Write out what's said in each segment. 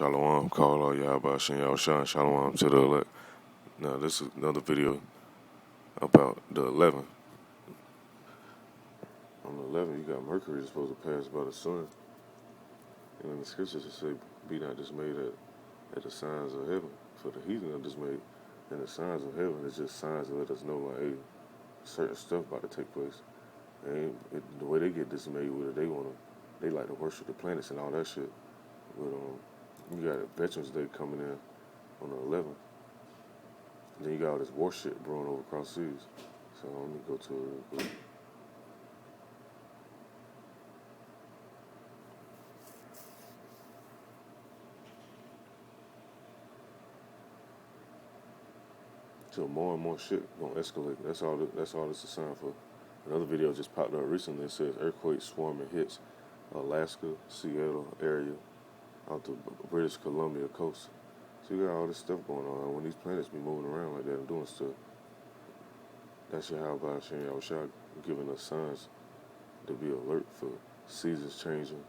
Shalom, call all Yahba Shin Shine, Shalom to the elect. Now, this is another video about the 11th. On the 11th, you got Mercury that's supposed to pass by the sun. And in the scriptures, it say, be not dismayed at the signs of heaven. For the heathen are dismayed. And the signs of heaven is just signs that let us know, like, hey, certain stuff about to take place. And the way they get dismayed with it, they like to worship the planets and all that shit. But you got Veterans Day coming in on the 11th. Then you got all this war shit brewing over across seas. So let me go to it real quick. So more and more shit gonna escalate. That's all it's a sign for. Another video just popped up recently. It says earthquake swarming hits Alaska, Seattle area out the British Columbia coast. So you got all this stuff going on. And when these planets be moving around like that and doing stuff, that's Yahweh Hashem Yahushua giving us signs to be alert for seasons changing,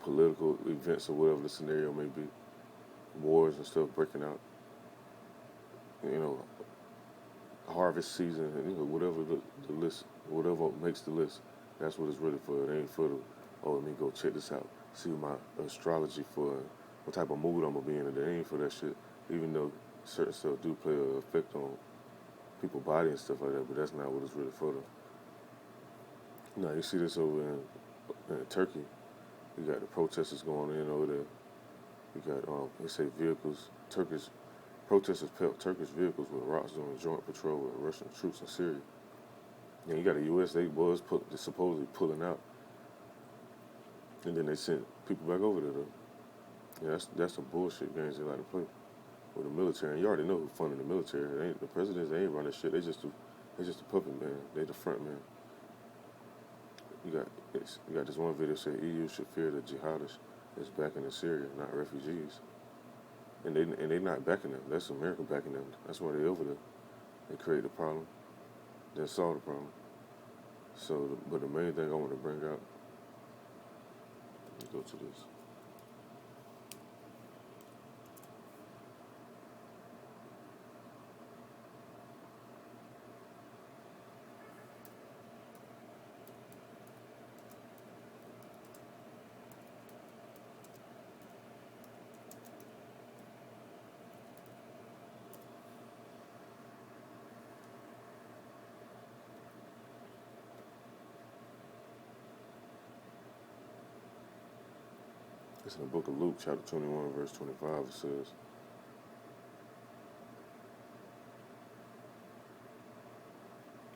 political events or whatever the scenario may be, wars and stuff breaking out, harvest season, and whatever the list, whatever makes the list, that's what it's really for. It ain't for let me go check this out, see my astrology for what type of mood I'm gonna be in. It ain't for that shit, even though certain stuff do play an effect on people's body and stuff like that, but that's not what it's really for though. Now you see this over in Turkey. You got the protesters going in over there. You got they say Turkish protesters pelt Turkish vehicles with rocks during joint patrol with Russian troops in Syria. And you got the U.S. They supposedly pulling out, and then they sent people back over there though. Yeah, that's some bullshit games they like to play with the military. And you already know who's funding the military. It ain't the presidents. They ain't running shit. They just a puppet man. They the front man. You got this one video say EU should fear the jihadists is backing in Syria, not refugees. And they not backing them. That's America backing them. That's why they over there. They create the problem, then solve the problem. So, but the main thing I want to bring out, let's go to this. It's in the book of Luke, chapter 21, verse 25. It says,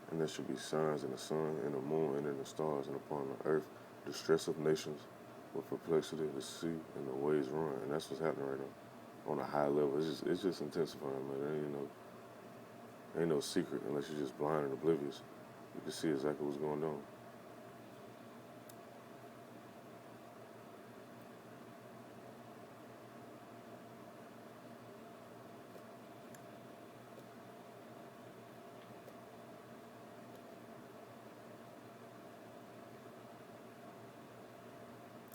and there should be signs in the sun, and the moon, and in the stars, and upon the earth, distress of nations, with perplexity, the sea, and the waves run. And that's what's happening right now on a high level. It's just intensifying, man. Ain't no secret unless you're just blind and oblivious. You can see exactly what's going on.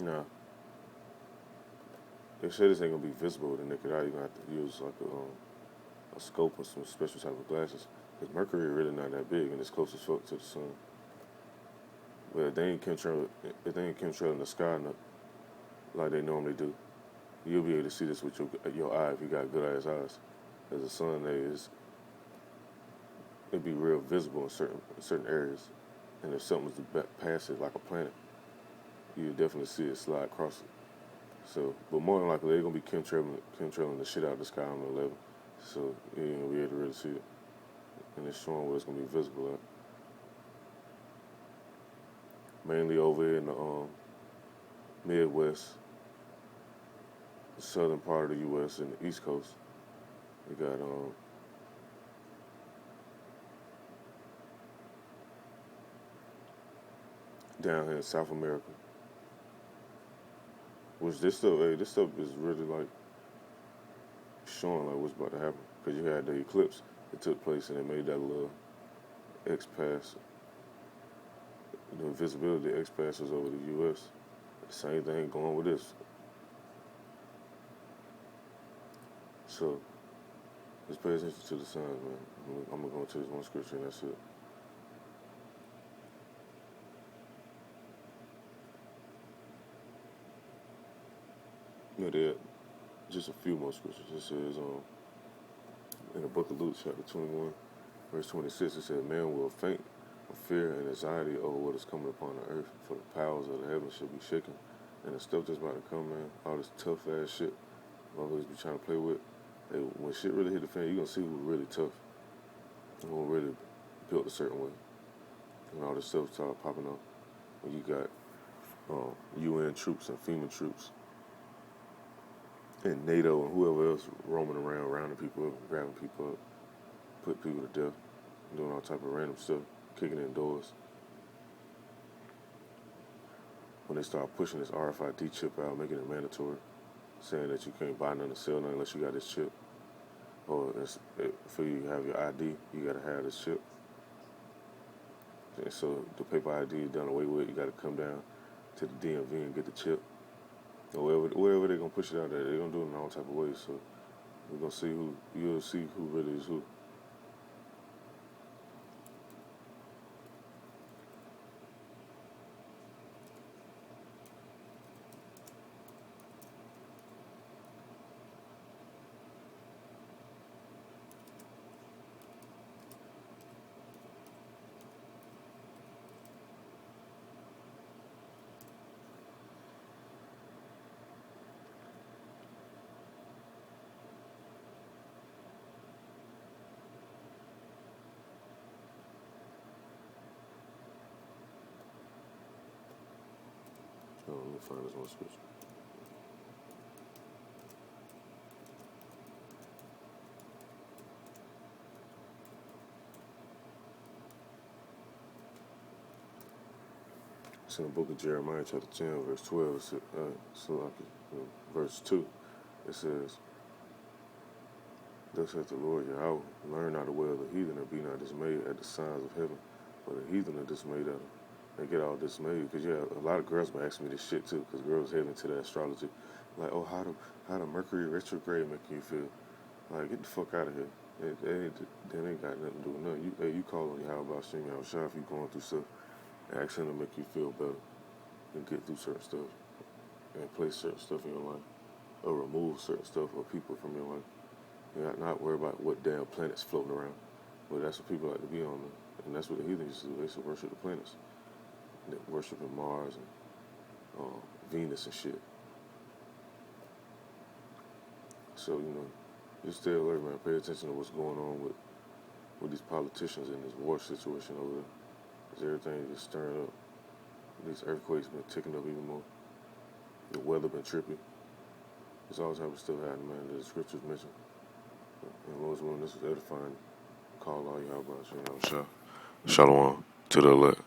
Now, they say this ain't gonna be visible with the naked eye. You're gonna have to use like a scope or some special type of glasses. Because Mercury really not that big and it's close as fuck to the sun. But if they ain't chemtrailing the sky like they normally do, you'll be able to see this with your eye if you got good ass eyes. Because the sun it'd be real visible in certain areas. And if something was to pass it like a planet, you'd definitely see it slide across it. So, but more than likely, they're gonna be chemtrailing the shit out of the sky on the 11th. So you ain't gonna be able to really see it, and it's showing where it's gonna be visible at. Mainly over here in the Midwest, the southern part of the U.S. and the East Coast. You got down here in South America, which this stuff is really like showing like what's about to happen. Because you had the eclipse that took place and it made that little X pass. The visibility X passes over the U.S. Same thing going with this. So just pay attention to the signs, man. I'm gonna go into this one scripture and that's it. Yeah, there are just a few more scriptures. It says in the book of Luke, chapter 21, verse 26, it says, "Man will faint of fear and anxiety over what is coming upon the earth, for the powers of the heavens shall be shaken." And the stuff that's about to come, man, all this tough ass shit motherfuckers be trying to play with. Hey, when shit really hit the fan, you gonna see who's really tough and who really built a certain way. And all this stuff start popping up. When you got UN troops and FEMA troops and NATO and whoever else roaming around, rounding people up, grabbing people up, putting people to death, doing all type of random stuff, kicking in doors. When they start pushing this RFID chip out, making it mandatory, saying that you can't buy nothing, sell nothing unless you got this chip, or for you to have your ID, you gotta have this chip. And so the paper ID is done away with. You gotta come down to the DMV and get the chip. Or wherever they're gonna push it out there, they're gonna do it in all type of ways. So we're gonna see you'll see who really is who. Let me find this one scripture. It's in the book of Jeremiah, chapter 10, verse 12. Verse 2. It says, "Thus saith the Lord Yahweh, learn not the way of the heathen, and be not dismayed at the signs of heaven, for the heathen are dismayed at them." They get all dismayed because a lot of girls been asking me this shit too, because girls head into that astrology, like, oh, how the Mercury retrograde make you feel? Like, get the fuck out of here. They ain't got nothing to do with nothing. You call on Yahweh Shem Yahweh Shah if you going through stuff. Ask him to make you feel better and get through certain stuff and place certain stuff in your life or remove certain stuff or people from your life. You're not worry about what damn planets floating around. But that's what people like to be on. And that's what the heathen used to do. They used to worship the planets. They worshiping Mars and Venus and shit. So, just stay alert, man. Pay attention to what's going on with these politicians in this war situation over there. Because everything is stirring up. These earthquakes been ticking up even more. The weather been trippy. There's all type of stuff happening, man, that the scriptures mention. And Lord's willing, this is edifying. Call all y'all about Shalom to the elect.